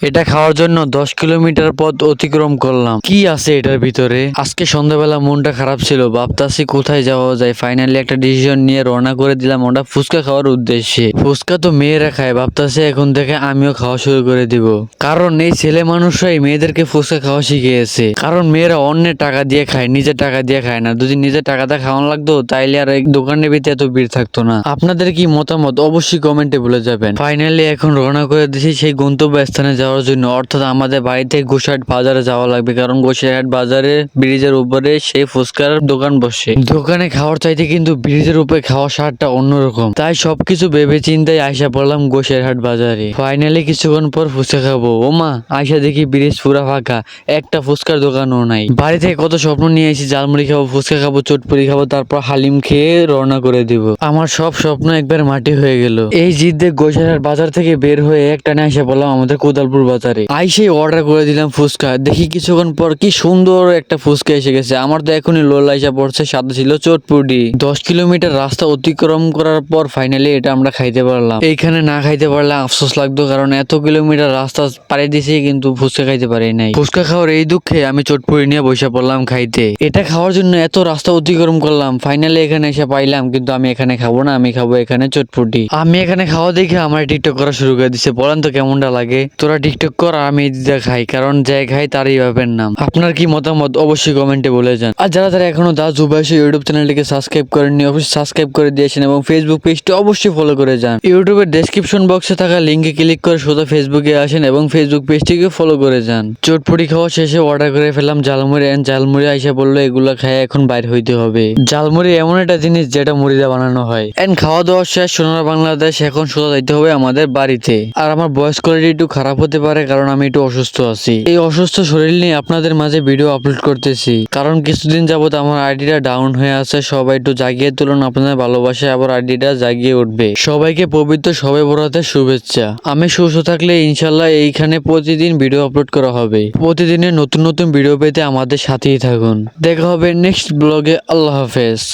এটা খাওয়ার জন্য 10 কিলোমিটার পথ অতিক্রম করলাম। কি আছে এটার ভিতরে? আজকে সন্ধ্যাবেলা মনটা খারাপ ছিল, ভাবতাছি কোথায় যাওয়া যায়। ফাইনালি একটা ডিসিশন নিয়ে রওনা করে দিলাম ওটা ফুচকা খাওয়ার উদ্দেশ্যে। ফুচকা তো মেয়েরা খায়, ভাবতাছি এখন থেকে আমিও খাওয়া শুরু করে দিব। কারণ এই ছেলে মানুষরাই মেয়েদেরকে ফুচকা খাওয়া শিখিয়েছে। কারণ মেয়েরা অন্যের টাকা দিয়ে খায়, নিজের টাকা দিয়ে খায় না। যদি নিজের টাকাতে খাওয়ানো লাগতো তাইলে আর এই দোকানের ভিতরে এত ভিড় থাকতো না। আপনাদের কি মতামত অবশ্যই কমেন্টে বলে যাবেন। ফাইনালি এখন রওনা করে দিয়েছি সেই গন্তব্য স্থানে যাওয়ার জন্য, অর্থাৎ আমাদের বাড়ি থেকে গোসাইট বাজারে যাওয়া লাগবে। কারণ গোসাইট বাজারে ব্রিজের উপরে সেই ফুচকার দোকান বসে। দোকানে খাওয়ার চাইতে কিন্তু ব্রিজের উপরে খাওয়ার স্বাদটা অন্যরকম। তাই সবকিছু ভেবে চিন্তায় আইসা পড়লাম গোসাইরহাট বাজারে। ফাইনালি কিছুক্ষণ পর ফুচকা খাবো। ওমা, আইসা দেখি ব্রিজ পুরা ফাঁকা, একটা ফুচকার দোকানও নাই। বাড়ি থেকে কত স্বপ্ন নিয়ে এসেছি, ঝালমুড়ি খাবো, ফুচকা খাবো, চটপুরি খাবো, তারপর হালিম খেয়ে রওনা করে দিব। আমার সব স্বপ্ন একবার মাটি হয়ে গেল। এই জিদ্দে গোসাইরহাট বাজার থেকে বের হয়ে একটানে এসে বললাম আমাদের কোদালপুর বাজারে। আইসেই অর্ডার করে দিলাম ফুচকা। দেখি কিছুক্ষণ পর কি সুন্দর একটা ফুচকা এসে গেছে। আমার তো এখনই লোল আইসা পড়ছে, সাথে ছিল চটপুরি। 10 কিলোমিটার রাস্তা অতিক্রম করার পর ফাইনালি এটা আমরা খাইতে পারলাম। এইখানে না খাইতে পারলে আফসোস লাগতো, কারণ এত কিলোমিটার রাস্তা পাড়ি দিয়েছি কিন্তু ফুচকা খাইতে পারি নাই। ফুচকা খাওয়ার এই দুঃখে আমি চটপুরি নিয়ে বসে পড়লাম খাইতে। এটা খাওয়ার জন্য এত রাস্তা অতিক্রম করলাম, ফাইনালি এখানে এসে পাইলাম। কিন্তু আমি এখানে খাবো না, আমি খাবো এখানে চটপুটি। আমি এখানে খাওয়া দেখে আমার টিকটক করা শুরু করে দিছে। বলেন তো কেমনটা লাগে? তোরা টিকটক কর, আমি দিদা খাই, কারণ যে খাই তারই ভাবের নাম। আপনার কি মতামত অবশ্যই কমেন্টে বলে যান। আর যারা যারা এখনো দা জুবাইশ ইউটিউব চ্যানেলটিকে সাবস্ক্রাইব করেননি অবশ্যই সাবস্ক্রাইব করে দিয়েছেন এবং ফেসবুক পেজটি অবশ্যই ফলো করে যান। ইউটিউবের ডেসক্রিপশন বক্সে থাকা লিঙ্কে ক্লিক করে সোজা ফেসবুকে আসেন এবং ফেসবুক পেজটিকে ফলো করে যান। চটপটি খাওয়া শেষে অর্ডার করে ফেললাম ঝালমুড়ি। ঝালমুড়ি আইসা বললো এগুলো খায় এখন বাইর হইতে হবে। ঝালমুড়ি এমন একটা জিনিস যেটা মুড়িদা বানানো হয়। খাওয়া দাওয়া শেষ, সোনার বাংলাদেশ। এখন সোজা যাইতে হবে আমাদের বাড়িতে। আর আমার ভয়েস কোয়ালিটি একটু খারাপ হতে পারে, কারণ আমি একটু অসুস্থ আছি। এই অসুস্থ শরীর নিয়ে আপনাদের মাঝে ভিডিও আপলোড করতেছি, কারণ কিছুদিন যাবত আমার আইডিটা ডাউন হয়ে আছে। সবাই একটু জাগিয়ে তুলুন, আপনাদের ভালোবাসায় আবার আইডিটা জাগিয়ে উঠবে। সবাইকে পবিত্র শবে বরাতের শুভেচ্ছা। আমি সুস্থ থাকলে ইনশাল্লাহ এইখানে প্রতিদিন ভিডিও আপলোড করা হবে। প্রতিদিনের নতুন নতুন ভিডিও পেতে আমাদের সাথেই থাকুন। দেখা হবে নেক্সট ব্লগে। আল্লাহ হাফেজ।